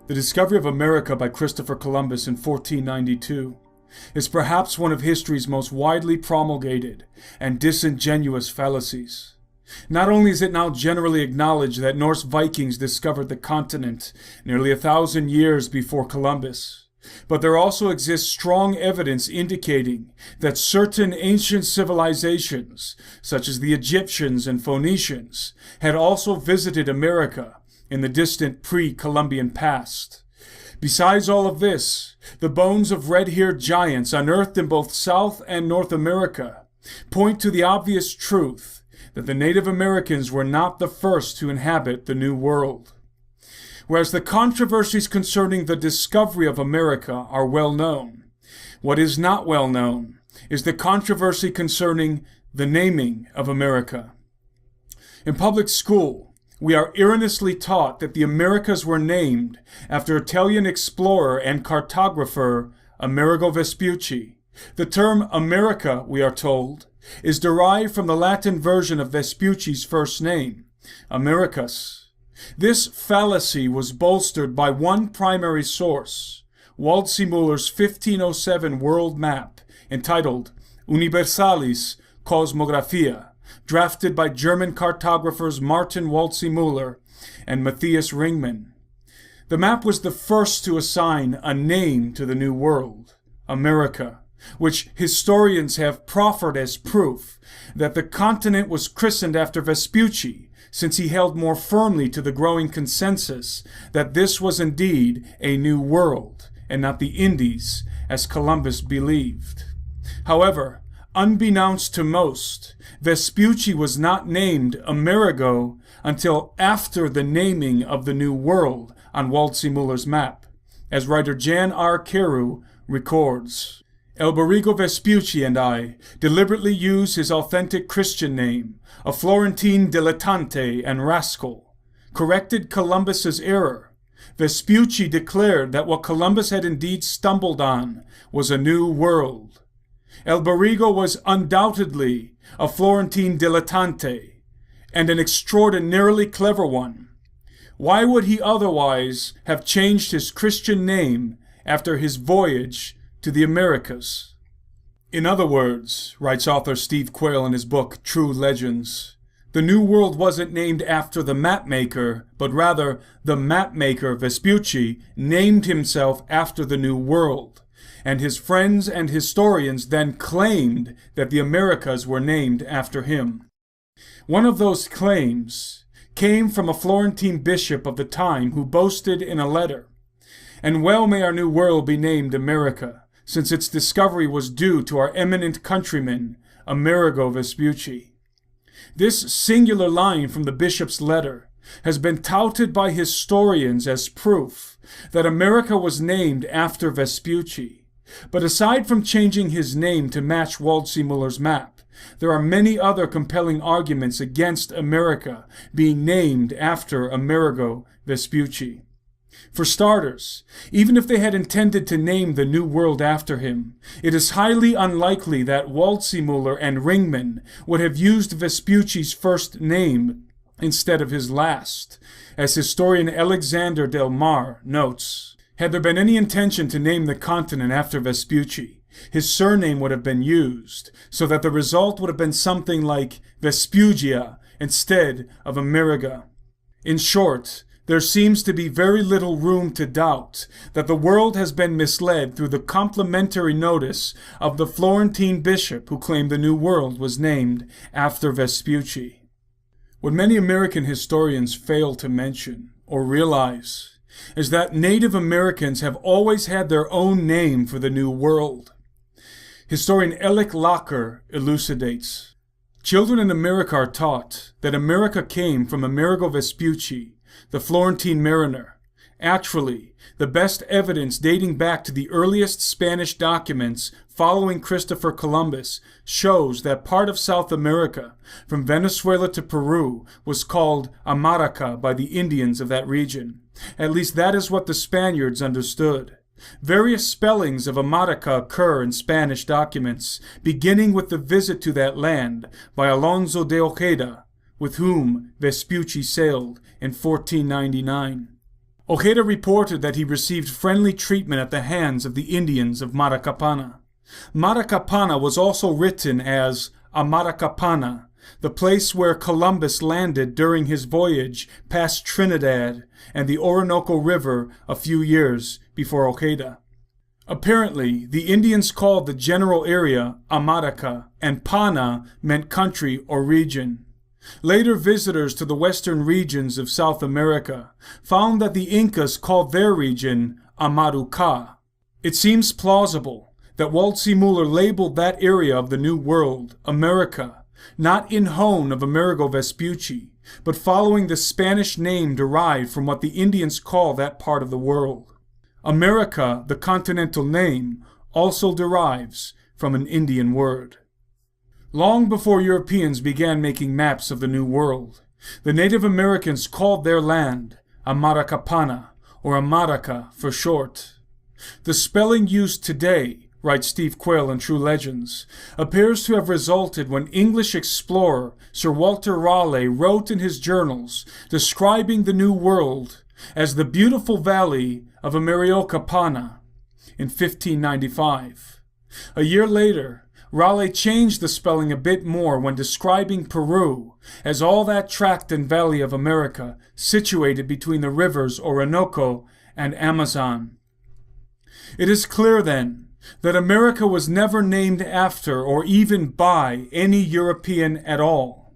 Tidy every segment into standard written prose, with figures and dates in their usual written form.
The discovery of America by Christopher Columbus in 1492 is perhaps one of history's most widely promulgated and disingenuous fallacies. Not only is it now generally acknowledged that Norse Vikings discovered the continent nearly 1,000 years before Columbus, but there also exists strong evidence indicating that certain ancient civilizations, such as the Egyptians and Phoenicians, had also visited America in the distant pre-Columbian past. Besides all of this, the bones of red-haired giants unearthed in both South and North America point to the obvious truth that the Native Americans were not the first to inhabit the New World. Whereas the controversies concerning the discovery of America are well known, what is not well known is the controversy concerning the naming of America. In public school, we are erroneously taught that the Americas were named after Italian explorer and cartographer Amerigo Vespucci. The term America, we are told, is derived from the Latin version of Vespucci's first name, Americus. This fallacy was bolstered by one primary source, Waldseemüller's 1507 world map entitled Universalis Cosmographia, drafted by German cartographers Martin Waldseemüller and Matthias Ringmann. The map was the first to assign a name to the New World, America, which historians have proffered as proof that the continent was christened after Vespucci, since he held more firmly to the growing consensus that this was indeed a new world, and not the Indies, as Columbus believed. However, unbeknownst to most, Vespucci was not named Amerigo until after the naming of the New World on Waldseemüller's map, as writer Jan R. Carew records. Alberigo Vespucci and I deliberately use his authentic Christian name, a Florentine dilettante and rascal, corrected Columbus's error. Vespucci declared that what Columbus had indeed stumbled on was a new world. Alberigo was undoubtedly a Florentine dilettante, and an extraordinarily clever one. Why would he otherwise have changed his Christian name after his voyage to the Americas? In other words, writes author Steve Quayle in his book True Legends, the New World wasn't named after the mapmaker, but rather the mapmaker Vespucci named himself after the New World, and his friends and historians then claimed that the Americas were named after him. One of those claims came from a Florentine bishop of the time who boasted in a letter, "And well may our new world be named America, since its discovery was due to our eminent countryman, Amerigo Vespucci." This singular line from the bishop's letter has been touted by historians as proof that America was named after Vespucci. But aside from changing his name to match Waldseemüller's map, there are many other compelling arguments against America being named after Amerigo Vespucci. For starters, even if they had intended to name the New World after him, it is highly unlikely that Waldseemüller and Ringmann would have used Vespucci's first name instead of his last, as historian Alexander Del Mar notes. Had there been any intention to name the continent after Vespucci, his surname would have been used, so that the result would have been something like Vespugia instead of Ameriga. In short, there seems to be very little room to doubt that the world has been misled through the complimentary notice of the Florentine bishop who claimed the New World was named after Vespucci. What many American historians fail to mention or realize is that Native Americans have always had their own name for the New World. Historian Alec Locker elucidates. Children in America are taught that America came from Amerigo Vespucci, the Florentine mariner. Actually, the best evidence dating back to the earliest Spanish documents following Christopher Columbus shows that part of South America, from Venezuela to Peru, was called América by the Indians of that region. At least that is what the Spaniards understood. Various spellings of América occur in Spanish documents, beginning with the visit to that land by Alonso de Ojeda, with whom Vespucci sailed in 1499. Ojeda reported that he received friendly treatment at the hands of the Indians of Maracapana. Maracapana was also written as Amaracapana, the place where Columbus landed during his voyage past Trinidad and the Orinoco River a few years before Ojeda. Apparently, the Indians called the general area Amaraca, and Pana meant country or region. Later visitors to the western regions of South America found that the Incas called their region Amaruca. It seems plausible that Waldseemüller labeled that area of the New World America, not in hone of Amerigo Vespucci, but following the Spanish name derived from what the Indians call that part of the world. America, the continental name, also derives from an Indian word. Long before Europeans began making maps of the New World, the Native Americans called their land Amaracapana, or Amaraca for short. The spelling used today, writes Steve Quayle in True Legends, appears to have resulted when English explorer Sir Walter Raleigh wrote in his journals describing the New World as the beautiful valley of Amaracapana in 1595. A year later, Raleigh changed the spelling a bit more when describing Peru as all that tract and valley of America situated between the rivers Orinoco and Amazon. It is clear, then, that America was never named after or even by any European at all,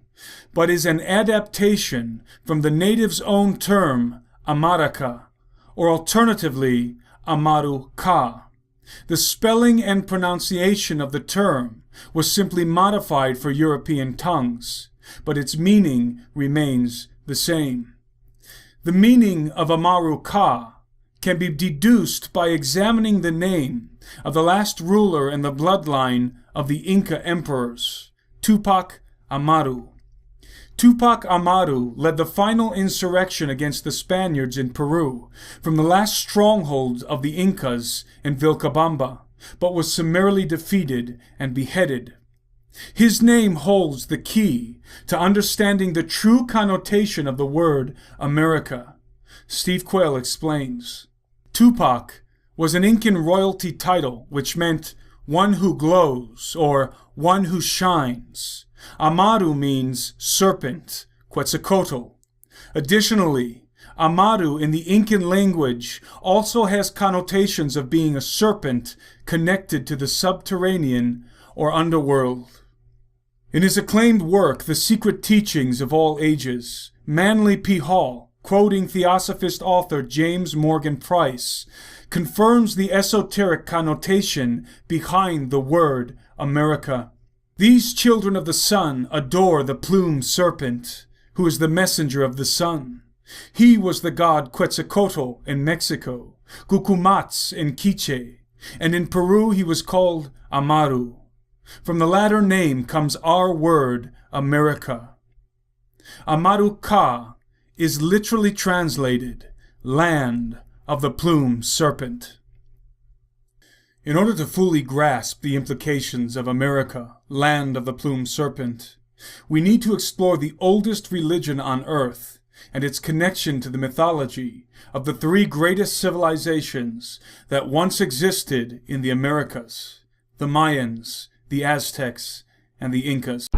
but is an adaptation from the natives' own term, Amaraca, or alternatively, Amaruca. The spelling and pronunciation of the term was simply modified for European tongues, but its meaning remains the same. The meaning of Amaruca can be deduced by examining the name of the last ruler in the bloodline of the Inca emperors, Tupac Amaru. Tupac Amaru led the final insurrection against the Spaniards in Peru from the last stronghold of the Incas in Vilcabamba, but was summarily defeated and beheaded. His name holds the key to understanding the true connotation of the word America. Steve Quayle explains. Tupac was an Incan royalty title which meant one who glows or one who shines. Amaru means serpent, Quetzalcoatl. Additionally, Amaru in the Incan language also has connotations of being a serpent connected to the subterranean or underworld. In his acclaimed work, The Secret Teachings of All Ages, Manly P. Hall, quoting Theosophist author James Morgan Price, confirms the esoteric connotation behind the word America. These children of the sun adore the Plumed Serpent, who is the messenger of the sun. He was the god Quetzalcoatl in Mexico, Cucumatz in Quiche, and in Peru he was called Amaru. From the latter name comes our word America. Amaruca is literally translated land of the Plumed Serpent. In order to fully grasp the implications of America, land of the Plumed Serpent, we need to explore the oldest religion on Earth and its connection to the mythology of the three greatest civilizations that once existed in the Americas: the Mayans, the Aztecs, and the Incas.